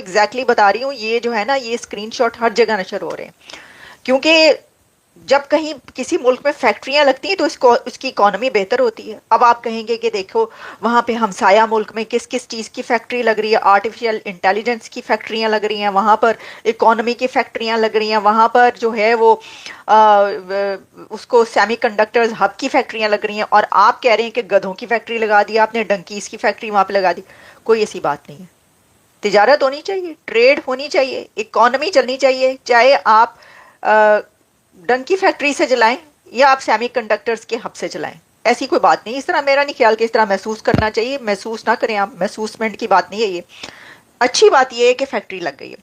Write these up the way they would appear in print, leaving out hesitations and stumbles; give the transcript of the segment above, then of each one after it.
Exactly बता रही हूँ, ये जो है ना, ये स्क्रीनशॉट हर जगह नशर हो रहे हैं, क्योंकि जब कहीं किसी मुल्क में फैक्ट्रियां लगती हैं तो इसको उसकी इकोनॉमी बेहतर होती है। अब आप कहेंगे कि देखो वहां पे हमसाया मुल्क में किस किस चीज़ की फैक्ट्री लग रही है, आर्टिफिशियल इंटेलिजेंस की फैक्ट्रियां लग रही हैं, वहां पर इकोनॉमी की फैक्ट्रियां लग रही हैं, वहां पर जो है वो उसको सेमीकंडक्टर्स हब की फैक्ट्रियां लग रही हैं, और आप कह रहे हैं कि गधों की फैक्ट्री लगा दी आपने, डंकीज की फैक्ट्री वहां पे लगा दी। कोई ऐसी बात नहीं है। तिजारत होनी चाहिए, ट्रेड होनी चाहिए, इकोनॉमी चलनी चाहिए, चाहे आप डंकी फैक्ट्री से चलाएं या आप सेमीकंडक्टर्स के हब से चलाएं। ऐसी कोई बात नहीं। इस तरह मेरा नहीं ख्याल कि इस तरह महसूस करना चाहिए। महसूस ना करें आप, महसूसमेंट की बात नहीं है ये। अच्छी बात यह है कि फैक्ट्री लग गई है।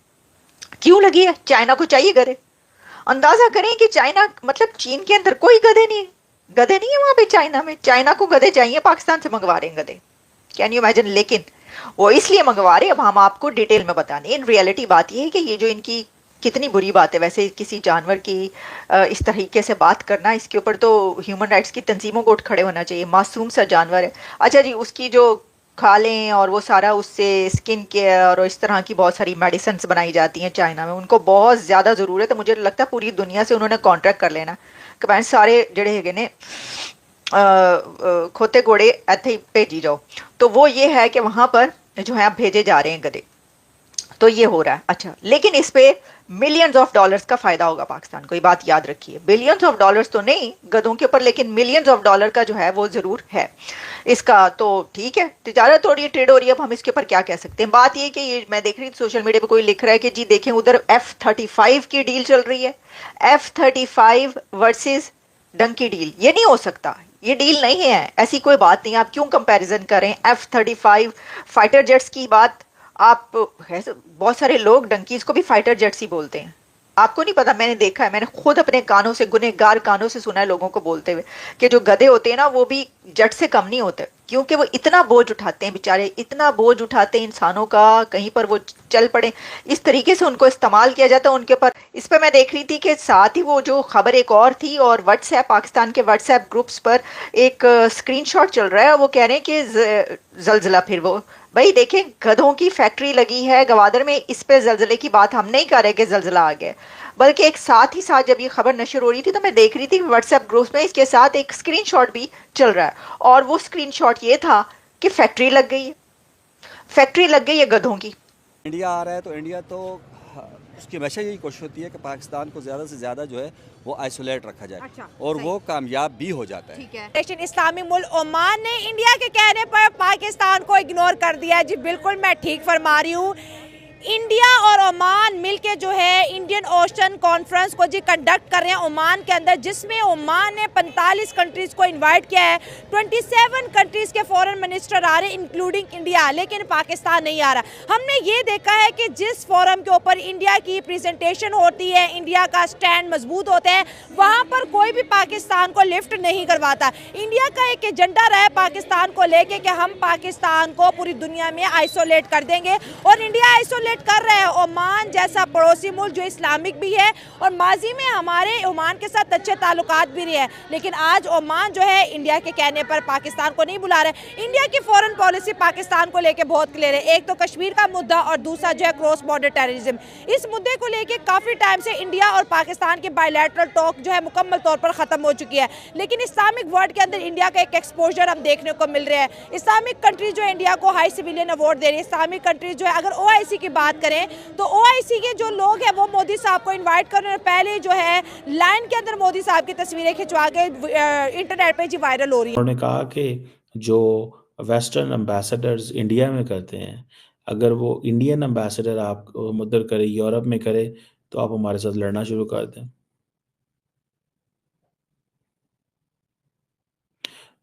क्यों लगी है? चाइना को चाहिए गधे। अंदाजा करें कि चाइना मतलब चीन के अंदर कोई गधे नहीं, गधे नहीं है वहां पे चाइना में। चाइना को गधे चाहिए, पाकिस्तान से मंगवा रहे हैं गधे। Can you imagine? लेकिन वो इसलिए मंगवा रहे, अब हम आपको डिटेल में बताने। इन रियलिटी बात यह है कि ये जो इनकी कितनी बुरी बात है वैसे किसी जानवर की इस तरीके से बात करना, इसके ऊपर तो ह्यूमन राइट्स की तंजीमों को उठ खड़े होना चाहिए। मासूम सा जानवर है। अच्छा जी, उसकी जो खालें और वो सारा, उससे स्किन केयर और इस तरह की बहुत सारी मेडिसिन बनाई जाती हैं चाइना में, उनको बहुत ज़्यादा ज़रूरत है। मुझे लगता है पूरी दुनिया से उन्होंने कॉन्ट्रैक्ट कर लेना कि भाई सारे जड़े है ने खोते घोड़े ऐसे ही भेजी जाओ। तो वो ये है कि वहाँ पर जो है आप भेजे जा रहे हैं गधे। तो ये हो रहा है। अच्छा, लेकिन इस पे मिलियंस ऑफ डॉलर्स का फायदा होगा पाकिस्तान को, ये बात याद रखिए। बिलियंस ऑफ डॉलर्स तो नहीं गधों के ऊपर, लेकिन मिलियंस ऑफ डॉलर का जो है वो जरूर है इसका। तो ठीक है, तिजारत हो रही है, ट्रेड हो रही है। अब हम इसके ऊपर क्या कह सकते हैं? बात ये कि ये मैं देख रही थी सोशल मीडिया पे कोई लिख रहा है कि जी देखें उधर F-35 की डील चल रही है, F-35 वर्सेस डंकी डील। ये नहीं हो सकता, ये डील नहीं है, ऐसी कोई बात नहीं। आप क्यों कंपैरिजन करें F-35 फाइटर जेट्स की बात? आप बहुत सारे लोग डंकीज को भी फाइटर जेट्स ही बोलते हैं। आपको नहीं पता? मैंने देखा है, मैंने खुद अपने कानों से, गुनहगार कानों से सुना है लोगों को बोलते हुए कि जो गधे होते हैं ना वो भी जेट से कम नहीं होते, क्योंकि वो इतना बोझ उठाते हैं बेचारे, इतना बोझ उठाते हैं इंसानों का, कहीं पर वो चल पड़े इस तरीके से उनको इस्तेमाल किया जाता है उनके ऊपर। इस पर मैं देख रही थी कि साथ ही वो जो खबर एक और थी, और व्हाट्सएप, पाकिस्तान के व्हाट्सएप ग्रुप्स पर एक स्क्रीनशॉट चल रहा है, वो कह रहे हैं कि जलजिला फिर वो, भाई देखें गधों की फैक्ट्री लगी है गवादर में। इस पे जलजिले की बात हम नहीं कर रहे कि जलजिला आ गया, बल्कि एक साथ ही साथ जब ये खबर नशर हो रही थी तो मैं देख रही थी व्हाट्सएप ग्रुप्स में इसके साथ एक स्क्रीनशॉट भी चल रहा है, और वो स्क्रीनशॉट ये था कि फैक्ट्री लग गई है, फैक्ट्री लग गई है गधों की। इंडिया आ रहा है तो इंडिया तो उसकी हमेशा यही कोशिश होती है कि पाकिस्तान को ज़्यादा से ज़्यादा जो है वो आइसोलेट रखा जाए। अच्छा, और सही। वो कामयाब भी हो जाता है। ठीक है। नेशन इस्लामी मुल्क ओमान ने इंडिया के कहने पर पाकिस्तान को इग्नोर कर दिया है। जी बिल्कुल, मैं ठीक फरमा रही हूँ। इंडिया और ओमान मिलके जो है इंडियन ओशन कॉन्फ्रेंस को जी कंडक्ट कर रहे हैं ओमान के अंदर, जिसमें ओमान ने 45 कंट्रीज को इनवाइट किया है। 27 कंट्रीज के फॉरेन मिनिस्टर आ रहे हैं इंक्लूडिंग इंडिया, लेकिन पाकिस्तान नहीं आ रहा। हमने ये देखा है कि जिस फोरम के ऊपर इंडिया की प्रेजेंटेशन होती है, इंडिया का स्टैंड मजबूत होता है, वहाँ पर कोई भी पाकिस्तान को लिफ्ट नहीं करवाता। इंडिया का एक एजेंडा रहा है पाकिस्तान को लेके कि हम पाकिस्तान को पूरी दुनिया में आइसोलेट कर देंगे, और इंडिया आइसोलेट कर रहे हैं। ओमान जैसा पड़ोसी मुल्क जो इस्लामिक भी है, और माजी में हमारे ओमान के साथ अच्छे ताल्लुकात भी रहे हैं, लेकिन आज ओमान जो है इंडिया के कहने पर पाकिस्तान को नहीं बुला रहे। इंडिया की फॉरेन पॉलिसी पाकिस्तान को लेकर बहुत क्लियर है। एक तो कश्मीर का मुद्दा, और दूसरा जो है क्रॉस बॉर्डर टेररिज्म। इस मुद्दे को लेकर काफ़ी टाइम से इंडिया और पाकिस्तान की बायलैटरल टॉक जो है मुकम्मल तौर पर ख़त्म हो चुकी है, लेकिन इस्लामिक वर्ल्ड के अंदर इंडिया का एक एक्सपोजर हम देखने को मिल रहा है। इस्लामिक कंट्रीज जो है इंडिया को हाई सिविलियन अवार्ड दे रही है। इस्लामिक कंट्रीज जो है, अगर OIC की बात करें तो OIC के जो लोग हैं वो मोदी साहब को इनवाइट कर रहे हैं। पहले जो है लाइन के अंदर मोदी साहब की तस्वीरें खिंचवा के इंटरनेट पे जी वायरल हो रही है। उन्होंने कहा कि जो वेस्टर्न एम्बेसडर्स इंडिया में करते हैं, अगर वो इंडियन एम्बेसडर आप उधर करे, यूरोप में करे, तो आप हमारे साथ लड़ना शुरू कर दें।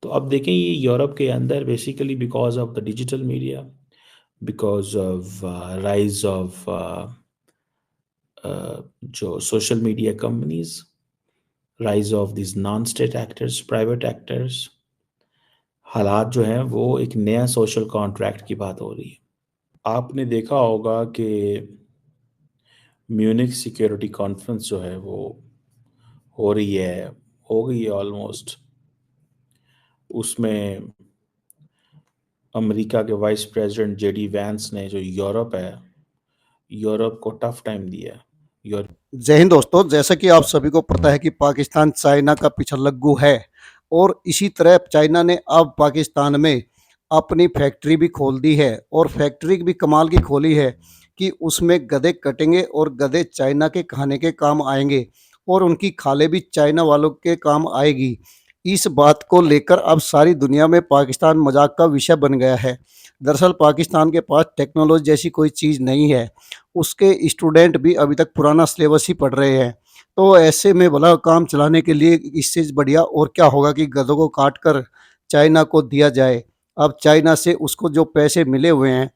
तो अब देखें ये यूरोप के अंदर basically because of the digital media, because of rise of जो social media companies, rise of this non state actors, private actors, हालात जो हैं वो एक नया सोशल कॉन्ट्रैक्ट की बात हो रही है। आपने देखा होगा कि म्यूनिक सिक्योरिटी कॉन्फ्रेंस जो है वो हो रही है, हो गई है ऑलमोस्ट। उसमें अमेरिका के वाइस प्रेसिडेंट JD वैंस ने, जो यूरोप है, यूरोप को टफ टाइम दिया। यूरोप जय हिंद दोस्तों, जैसा कि आप सभी को पता है कि पाकिस्तान चाइना का पिछलग्गू है और इसी तरह चाइना ने अब पाकिस्तान में अपनी फैक्ट्री भी खोल दी है और फैक्ट्री भी कमाल की खोली है कि उसमें गधे कटेंगे और गधे चाइना के खाने के काम आएंगे और उनकी खाले भी चाइना वालों के काम आएगी। इस बात को लेकर अब सारी दुनिया में पाकिस्तान मजाक का विषय बन गया है। दरअसल पाकिस्तान के पास टेक्नोलॉजी जैसी कोई चीज़ नहीं है, उसके स्टूडेंट भी अभी तक पुराना सिलेबस ही पढ़ रहे हैं। तो ऐसे में भला काम चलाने के लिए इससे बढ़िया और क्या होगा कि गधों को काट कर चाइना को दिया जाए। अब चाइना से उसको जो पैसे मिले हुए हैं,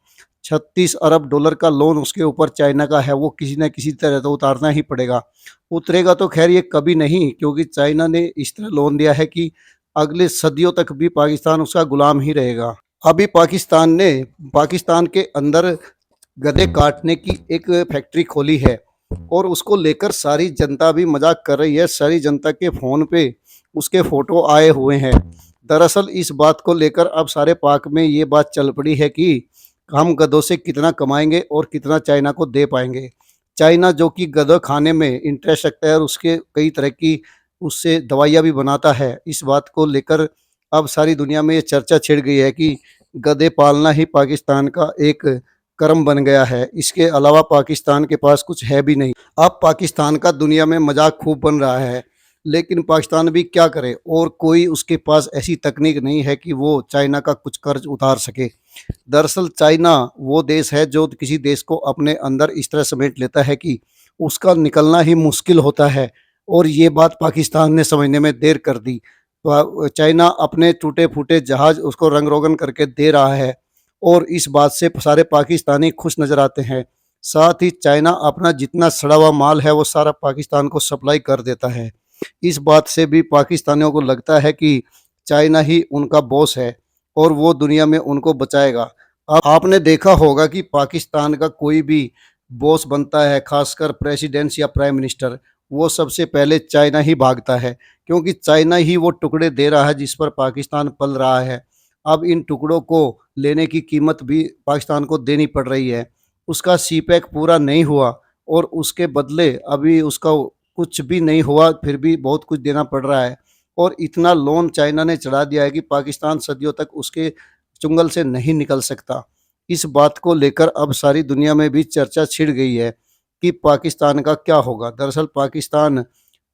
36 अरब डॉलर का लोन उसके ऊपर चाइना का है, वो किसी न किसी तरह तो उतारना ही पड़ेगा। उतरेगा तो खैर ये कभी नहीं, क्योंकि चाइना ने इस तरह लोन दिया है कि अगले सदियों तक भी पाकिस्तान उसका गुलाम ही रहेगा। अभी पाकिस्तान ने पाकिस्तान के अंदर गधे काटने की एक फैक्ट्री खोली है और उसको लेकर सारी जनता भी मजाक कर रही है। सारी जनता के फ़ोन पे उसके फ़ोटो आए हुए हैं। दरअसल इस बात को लेकर अब सारे पाक में ये बात चल पड़ी है कि हम गधों से कितना कमाएंगे और कितना चाइना को दे पाएंगे। चाइना जो कि गधों खाने में इंटरेस्ट रखता है और उसके कई तरह की उससे दवाइयाँ भी बनाता है। इस बात को लेकर अब सारी दुनिया में ये चर्चा छिड़ गई है कि गधे पालना ही पाकिस्तान का एक कर्म बन गया है। इसके अलावा पाकिस्तान के पास कुछ है भी नहीं। अब पाकिस्तान का दुनिया में मजाक खूब बन रहा है, लेकिन पाकिस्तान भी क्या करे और कोई उसके पास ऐसी तकनीक नहीं है कि वो चाइना का कुछ कर्ज उतार सके। दरअसल चाइना वो देश है जो किसी देश को अपने अंदर इस तरह समेट लेता है कि उसका निकलना ही मुश्किल होता है और ये बात पाकिस्तान ने समझने में देर कर दी। चाइना अपने टूटे फूटे जहाज उसको रंग रोगन करके दे रहा है और इस बात से सारे पाकिस्तानी खुश नज़र आते हैं। साथ ही चाइना अपना जितना सड़ा हुआ माल है वो सारा पाकिस्तान को सप्लाई कर देता है। इस बात से भी पाकिस्तानियों को लगता है कि चाइना ही उनका बॉस है और वो दुनिया में उनको बचाएगा। अब आपने देखा होगा कि पाकिस्तान का कोई भी बॉस बनता है, खासकर प्रेसिडेंट या प्राइम मिनिस्टर, वो सबसे पहले चाइना ही भागता है, क्योंकि चाइना ही वो टुकड़े दे रहा है जिस पर पाकिस्तान पल रहा है। अब इन टुकड़ों को लेने की कीमत भी पाकिस्तान को देनी पड़ रही है। उसका सी पैक पूरा नहीं हुआ और उसके बदले अभी उसका कुछ भी नहीं हुआ, फिर भी बहुत कुछ देना पड़ रहा है और इतना लोन चाइना ने चढ़ा दिया है कि पाकिस्तान सदियों तक उसके चुंगल से नहीं निकल सकता। इस बात को लेकर अब सारी दुनिया में भी चर्चा छिड़ गई है कि पाकिस्तान का क्या होगा। दरअसल पाकिस्तान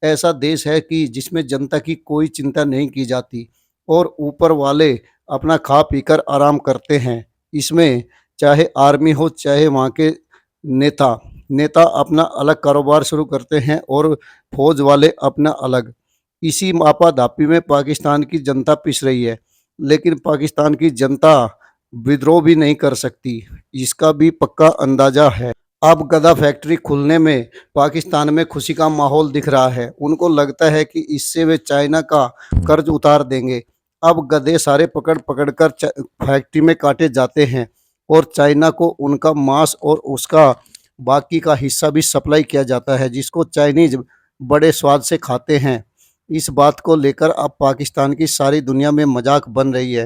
ऐसा देश है कि जिसमें जनता की कोई चिंता नहीं की जाती और ऊपर वाले अपना खा पीकर आराम करते हैं। इसमें चाहे आर्मी हो चाहे वहाँ के नेता अपना अलग कारोबार शुरू करते हैं और फौज वाले अपना अलग। इसी मापाधापी में पाकिस्तान की जनता पिस रही है, लेकिन पाकिस्तान की जनता विद्रोह भी नहीं कर सकती, इसका भी पक्का अंदाजा है। अब गधा फैक्ट्री खुलने में पाकिस्तान में खुशी का माहौल दिख रहा है। उनको लगता है कि इससे वे चाइना का कर्ज उतार देंगे। अब गधे सारे पकड़ पकड़ कर फैक्ट्री में काटे जाते हैं और चाइना को उनका मांस और उसका बाकी का हिस्सा भी सप्लाई किया जाता है, जिसको चाइनीज बड़े स्वाद से खाते हैं। इस बात को लेकर अब पाकिस्तान की सारी दुनिया में मजाक बन रही है।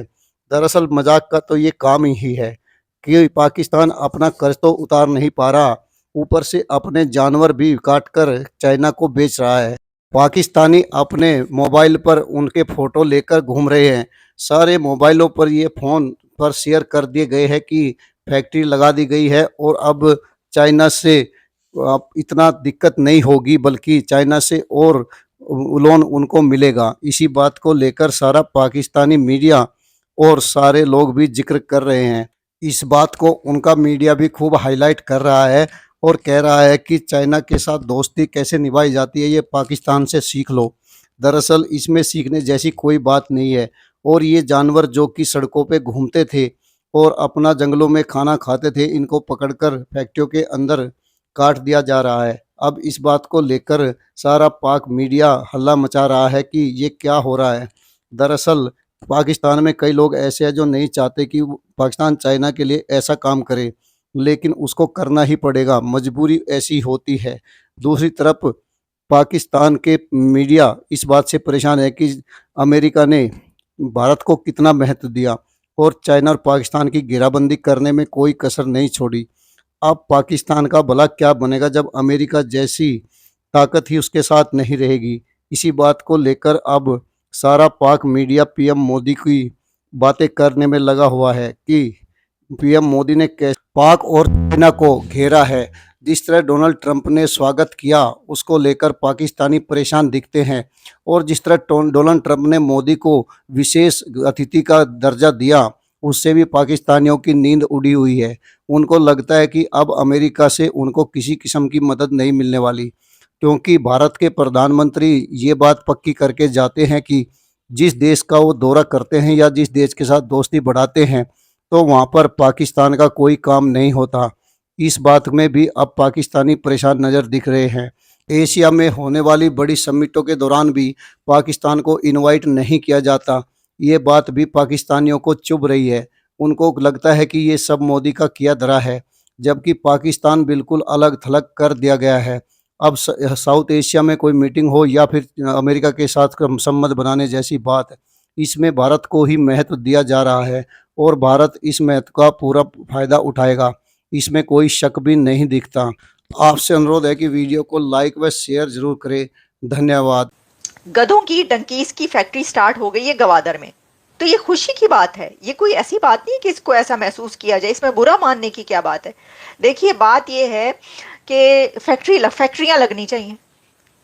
दरअसल मजाक का तो ये काम ही है कि पाकिस्तान अपना कर्ज तो उतार नहीं पा रहा, ऊपर से अपने जानवर भी काट कर चाइना को बेच रहा है। पाकिस्तानी अपने मोबाइल पर उनके फ़ोटो लेकर घूम रहे हैं। सारे मोबाइलों पर ये फ़ोन पर शेयर कर दिए गए हैं कि फैक्ट्री लगा दी गई है और अब चाइना से अब इतना दिक्कत नहीं होगी, बल्कि चाइना से और लोन उनको मिलेगा। इसी बात को लेकर सारा पाकिस्तानी मीडिया और सारे लोग भी जिक्र कर रहे हैं। इस बात को उनका मीडिया भी खूब हाईलाइट कर रहा है और कह रहा है कि चाइना के साथ दोस्ती कैसे निभाई जाती है, ये पाकिस्तान से सीख लो। दरअसल इसमें सीखने जैसी कोई बात नहीं है और ये जानवर जो कि सड़कों पे घूमते थे और अपना जंगलों में खाना खाते थे, इनको पकड़कर फैक्ट्रियों के अंदर काट दिया जा रहा है। अब इस बात को लेकर सारा पाक मीडिया हल्ला मचा रहा है कि ये क्या हो रहा है। दरअसल पाकिस्तान में कई लोग ऐसे हैं जो नहीं चाहते कि पाकिस्तान चाइना के लिए ऐसा काम करे, लेकिन उसको करना ही पड़ेगा, मजबूरी ऐसी होती है। दूसरी तरफ पाकिस्तान के मीडिया इस बात से परेशान है कि अमेरिका ने भारत को कितना महत्व दिया और चाइना और पाकिस्तान की घेराबंदी करने में कोई कसर नहीं छोड़ी। अब पाकिस्तान का भला क्या बनेगा जब अमेरिका जैसी ताकत ही उसके साथ नहीं रहेगी। इसी बात को लेकर अब सारा पाक मीडिया पीएम मोदी की बातें करने में लगा हुआ है कि पीएम मोदी ने कैसे पाक और चाइना को घेरा है। जिस तरह डोनाल्ड ट्रंप ने स्वागत किया उसको लेकर पाकिस्तानी परेशान दिखते हैं, और जिस तरह डोनाल्ड ट्रंप ने मोदी को विशेष अतिथि का दर्जा दिया उससे भी पाकिस्तानियों की नींद उड़ी हुई है। उनको लगता है कि अब अमेरिका से उनको किसी किस्म की मदद नहीं मिलने वाली, क्योंकि भारत के प्रधानमंत्री ये बात पक्की करके जाते हैं कि जिस देश का वो दौरा करते हैं या जिस देश के साथ दोस्ती बढ़ाते हैं तो वहाँ पर पाकिस्तान का कोई काम नहीं होता। इस बात में भी अब पाकिस्तानी परेशान नज़र दिख रहे हैं। एशिया में होने वाली बड़ी समिटों के दौरान भी पाकिस्तान को इनवाइट नहीं किया जाता। ये बात भी पाकिस्तानियों को चुभ रही है। उनको लगता है कि ये सब मोदी का किया धरा है, जबकि पाकिस्तान बिल्कुल अलग थलग कर दिया गया है। अब साउथ एशिया में कोई मीटिंग हो या फिर अमेरिका के साथ संबंध बनाने जैसी बात, इसमें भारत को ही महत्व दिया जा रहा है और भारत इस महत्व का पूरा फायदा उठाएगा, इसमें कोई शक भी नहीं दिखता। आपसे अनुरोध है कि वीडियो को लाइक व शेयर जरूर करें। धन्यवाद। गधों की डंकीस की फैक्ट्री स्टार्ट हो गई है गवादर में, तो ये खुशी की बात है। ये कोई ऐसी बात नहीं कि इसको ऐसा महसूस किया जाए, इसमें बुरा मानने की क्या बात है। देखिए बात ये है कि फैक्ट्रियां लगनी चाहिए,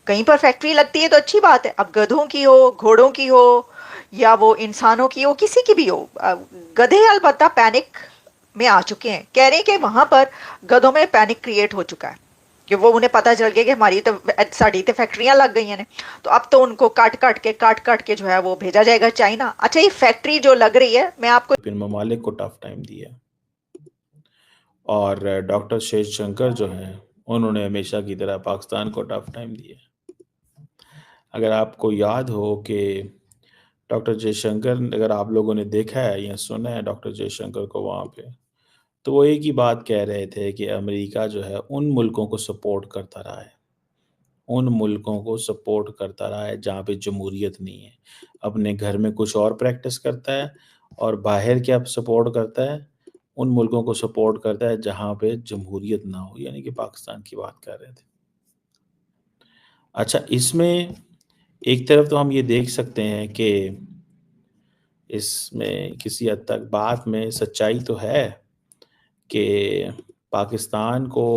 कहीं पर फैक्ट्री लगती है तो अच्छी बात है। अब गधों की हो, घोड़ों की हो, या वो इंसानों की हो, किसी की भी हो, गधे अलबत्ता पैनिक में आ चुके हैं। कह रहे हैं कि वहां पर गधों में पैनिक क्रिएट हो चुका है कि वो उन्हें पता चल गया कि साड़ी तो फैक्ट्रियां लग गई हैं, तो अब तो उनको काट काट के जो है वो भेजा जाएगा चाइना। अच्छा, ये फैक्ट्री जो लग रही है, मैं आपको यूरोपियन ममालिक को टफ टाइम दिया, और डॉक्टर जयशंकर जो हैं उन्होंने हमेशा की तरह पाकिस्तान को टफ टाइम दिया। अगर आपको याद हो कि डॉक्टर जयशंकर, अगर आप लोगों ने देखा है या सुना है डॉक्टर जयशंकर को वहाँ पे, तो वो एक ही बात कह रहे थे कि अमेरिका जो है उन मुल्कों को सपोर्ट करता रहा है, उन मुल्कों को सपोर्ट करता रहा है जहाँ पे जमहूरियत नहीं है। अपने घर में कुछ और प्रैक्टिस करता है और बाहर क्या सपोर्ट करता है, उन मुल्कों को सपोर्ट करता है जहाँ पे जमहूरियत ना हो, यानी कि पाकिस्तान की बात कर रहे थे। अच्छा, इसमें एक तरफ तो हम ये देख सकते हैं कि इसमें किसी हद तक बात में सच्चाई तो है कि पाकिस्तान को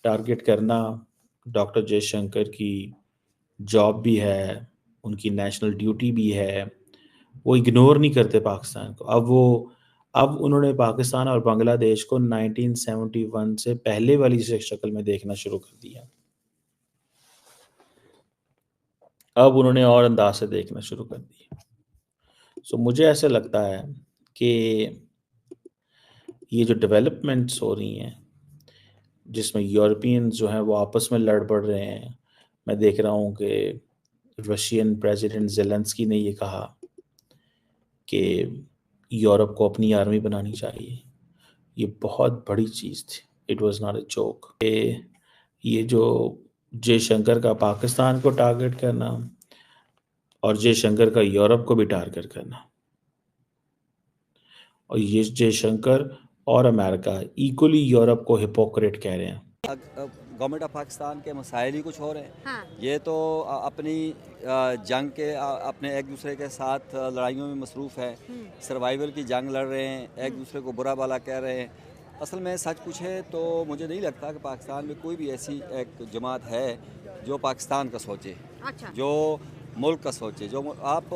टारगेट करना डॉक्टर जयशंकर की जॉब भी है, उनकी नेशनल ड्यूटी भी है। वो इग्नोर नहीं करते पाकिस्तान को। अब उन्होंने पाकिस्तान और बांग्लादेश को 1971 से पहले वाली शक्ल में देखना शुरू कर दिया। अब उन्होंने और अंदाज से देखना शुरू कर दिया। सो मुझे ऐसा लगता है कि ये जो डेवलपमेंट्स हो रही हैं जिसमें यूरोपियंस जो हैं वो आपस में लड़ पड़ रहे हैं, मैं देख रहा हूँ कि रशियन प्रेसिडेंट ज़ेलेंस्की ने ये कहा कि यूरोप को अपनी आर्मी बनानी चाहिए। ये बहुत बड़ी चीज़ थी, it was not a joke. ये जो जयशंकर का पाकिस्तान को टारगेट करना और जयशंकर का यूरोप को भी टारगेट करना, और ये जयशंकर और अमेरिका इक्वली यूरोप को हिपोक्रेट कह रहे हैं। गवर्नमेंट ऑफ पाकिस्तान के मसाइल ही कुछ और हैं। हाँ। ये तो अपनी जंग के अपने एक दूसरे के साथ लड़ाइयों में मसरूफ़ है, सर्वाइवल की जंग लड़ रहे हैं, एक दूसरे को बुरा भला कह रहे हैं। असल में सच पूछे तो मुझे नहीं लगता कि पाकिस्तान में कोई भी ऐसी एक जमात है जो पाकिस्तान का सोचे, अच्छा। जो मुल्क का सोचे। जो आप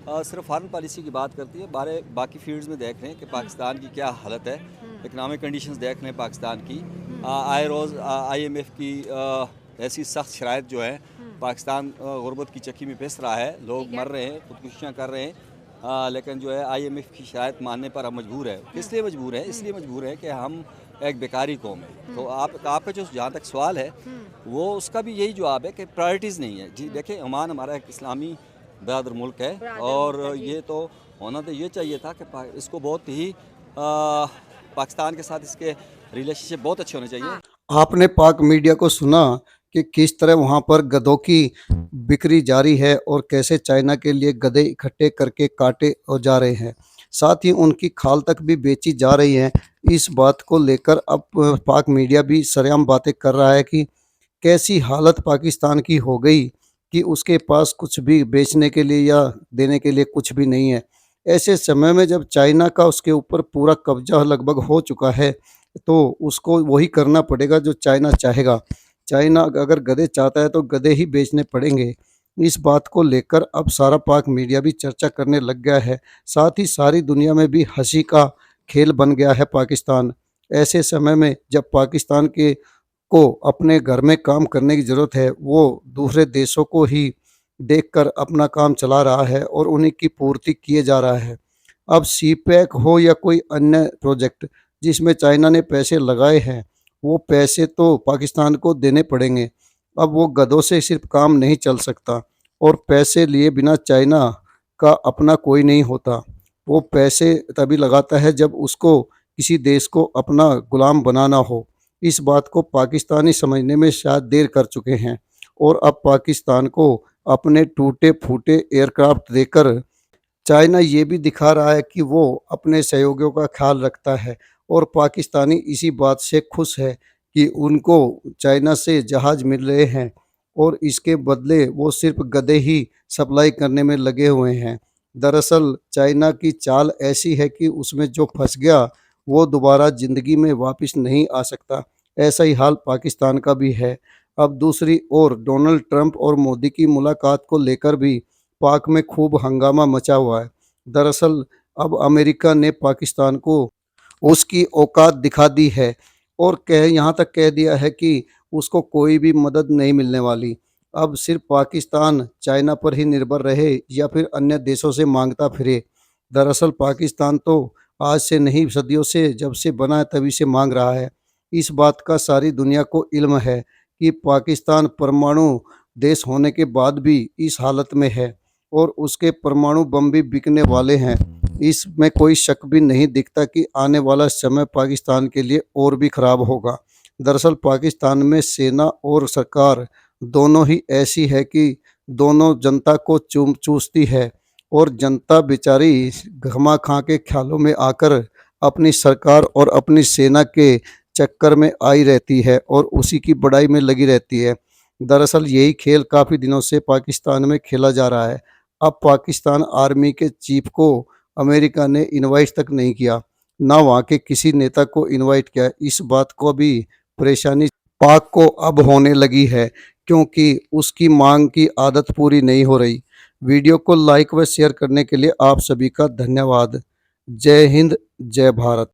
सिर्फ फॉरेन पॉलिसी की बात करती है, बाकी फील्ड्स में देख रहे हैं कि पाकिस्तान की क्या हालत है, इकनॉमिक कंडीशंस देख रहे हैं पाकिस्तान की। आए रोज़ IMF की ऐसी सख्त शराइत जो है, पाकिस्तान गुर्बत की चक्की में पिस रहा है, लोग मर रहे हैं, खुदकुशियाँ कर रहे हैं, लेकिन जो है IMF की शराइत मानने पर हम मजबूर है। किस लिए मजबूर है? इसलिए मजबूर है कि हम एक बेकारी कौम है। तो आपका जो जहाँ तक सवाल है वो उसका भी यही जवाब है कि प्रायोरिटीज़ नहीं है। जी देखें, ओमान हमारा एक इस्लामी बरादर मुल्क है, और ये तो होना तो ये चाहिए था कि इसको बहुत ही पाकिस्तान के साथ इसके रिलेशनशिप बहुत अच्छे होने चाहिए। आपने पाक मीडिया को सुना कि किस तरह वहां पर गधों की बिक्री जारी है और कैसे चाइना के लिए गधे इकट्ठे करके काटे और जा रहे हैं, साथ ही उनकी खाल तक भी बेची जा रही है। इस बात को लेकर अब पाक मीडिया भी सरेआम बातें कर रहा है कि कैसी हालत पाकिस्तान की हो गई कि उसके पास कुछ भी बेचने के लिए या देने के लिए कुछ भी नहीं है। ऐसे समय में जब चाइना का उसके ऊपर पूरा कब्जा लगभग हो चुका है, तो उसको वही करना पड़ेगा जो चाइना चाहेगा। चाइना अगर गधे चाहता है तो गधे ही बेचने पड़ेंगे। इस बात को लेकर अब सारा पाक मीडिया भी चर्चा करने लग गया है। साथ ही सारी दुनिया में भी हँसी का खेल बन गया है पाकिस्तान। ऐसे समय में जब पाकिस्तान के को अपने घर में काम करने की ज़रूरत है, वो दूसरे देशों को ही देखकर अपना काम चला रहा है और उन्हीं की पूर्ति किए जा रहा है। अब सीपैक हो या कोई अन्य प्रोजेक्ट जिसमें चाइना ने पैसे लगाए हैं, वो पैसे तो पाकिस्तान को देने पड़ेंगे। अब वो गधों से सिर्फ काम नहीं चल सकता और पैसे लिए बिना चाइना का अपना कोई नहीं होता। वो पैसे तभी लगाता है जब उसको किसी देश को अपना गुलाम बनाना हो। इस बात को पाकिस्तानी समझने में शायद देर कर चुके हैं और अब पाकिस्तान को अपने टूटे-फूटे एयरक्राफ्ट देकर चाइना ये भी दिखा रहा है कि वो अपने सहयोगियों का ख्याल रखता है और पाकिस्तानी इसी बात से खुश है कि उनको चाइना से जहाज़ मिल रहे हैं और इसके बदले वो सिर्फ गधे ही सप्लाई करने में लगे हुए हैं। दरअसल चाइना की चाल ऐसी है कि उसमें जो फंस गया वो दोबारा ज़िंदगी में वापस नहीं आ सकता। ऐसा ही हाल पाकिस्तान का भी है। अब दूसरी ओर डोनाल्ड ट्रंप और मोदी की मुलाकात को लेकर भी पाक में खूब हंगामा मचा हुआ है। दरअसल अब अमेरिका ने पाकिस्तान को उसकी औकात दिखा दी है और कह यहाँ तक कह दिया है कि उसको कोई भी मदद नहीं मिलने वाली। अब सिर्फ पाकिस्तान चाइना पर ही निर्भर रहे या फिर अन्य देशों से मांगता फिरे। दरअसल पाकिस्तान तो आज से नहीं, सदियों से, जब से बना है तभी से मांग रहा है। इस बात का सारी दुनिया को इल्म है कि पाकिस्तान परमाणु देश होने के बाद भी इस हालत में है और उसके परमाणु बम भी बिकने वाले हैं। इसमें कोई शक भी नहीं दिखता कि आने वाला समय पाकिस्तान के लिए और भी खराब होगा। दरअसल पाकिस्तान में सेना और सरकार दोनों ही ऐसी है कि दोनों जनता को चूसती है और जनता बेचारी घमा खा के ख्यालों में आकर अपनी सरकार और अपनी सेना के चक्कर में आई रहती है और उसी की बड़ाई में लगी रहती है। दरअसल यही खेल काफ़ी दिनों से पाकिस्तान में खेला जा रहा है। अब पाकिस्तान आर्मी के चीफ को अमेरिका ने इनवाइट तक नहीं किया, ना वहाँ के किसी नेता को इनवाइट किया। इस बात को भी परेशानी पाक को अब होने लगी है क्योंकि उसकी मांग की आदत पूरी नहीं हो रही। वीडियो को लाइक व शेयर करने के लिए आप सभी का धन्यवाद। जय हिंद, जय भारत।